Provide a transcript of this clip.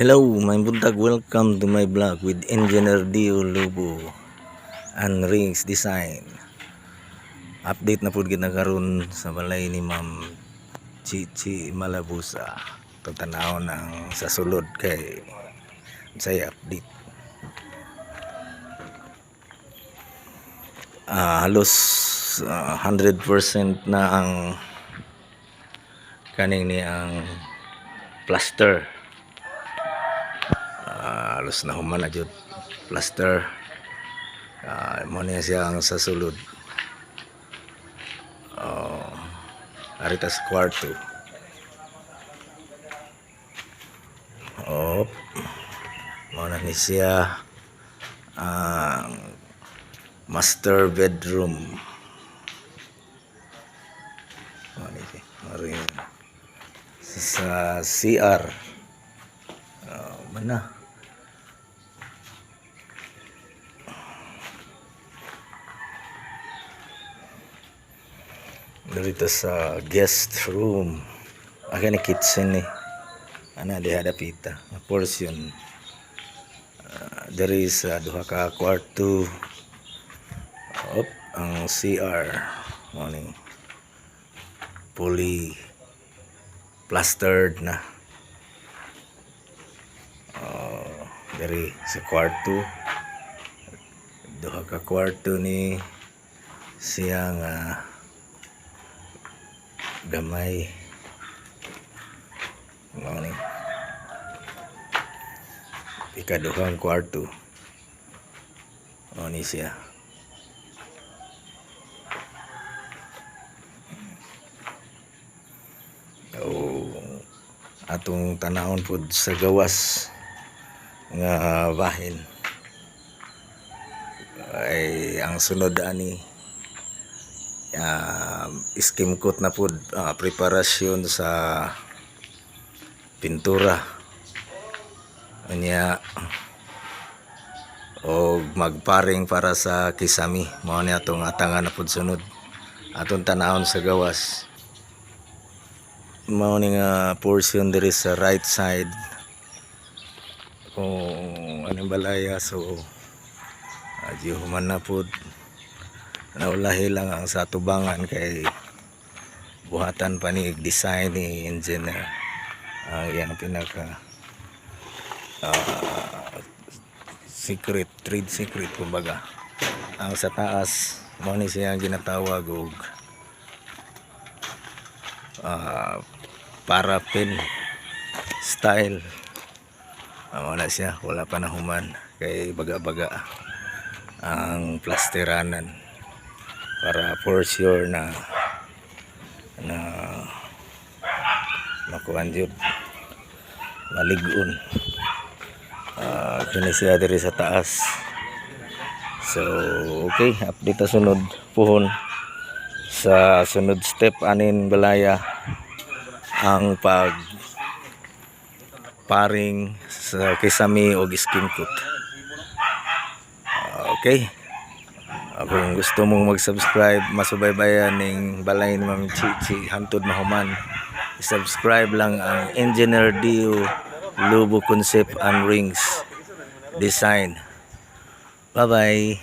Hello, my buntag. Welcome to my vlog with Engineer Dio Lubo and Rings Design. Update na po kita karon sa balay ni Ma'am Chichi Malabusa. Tanaw ng sa sulod kay saya update. Halos 100% na ang kaning ni ang plaster. Halos na human na jud plaster. Mo niya siya ang sa sulod. Arita sa kwarto. Mo na ni siya ang master bedroom. Sa CR. Mana? Dito sa guest room. Akin ni kitchen ni. Ana diha dapita. Portion. There is duha ka kwarto. Ang CR. Morning. Fully plastered na. Dari sa kwarto. Duha ka kwarto ni siyang gamay. Morning. Ikaduhang kwarto. Ni siya. Atong tanahon pod sa gawas nga bahin ay ang sunod ani skim coat na pod, preparasyon sa pintura anya o magparing para sa kisami. Mao ni atong atangan na pod sunod atong tanahon sa gawas. Mao ni nga portion diri sa right side kung anong balaya. So adyo human na pod naulahi lang ang sa tubangan kay buhatan pa ni design ni engineer. Yan ang pinaka secret, trade secret kumbaga. Ang sa taas mao ni siya ginatawag og paraffin style. Wala siya, wala pa na human kay baga-baga ang plasteranan para for sure na makuan jud maligon. Kini siya diri sa taas. So okay, update sunod puhon sa sunod step anin balaya ang pag paring sa kisami o skim coat. Okay, kung gusto mong mag-subscribe, masubaybayan ning balay ni Ma'am Chichi hantod mahuman, subscribe lang ang Engineer Dio Lubo Concept and Rings Design. Bye bye.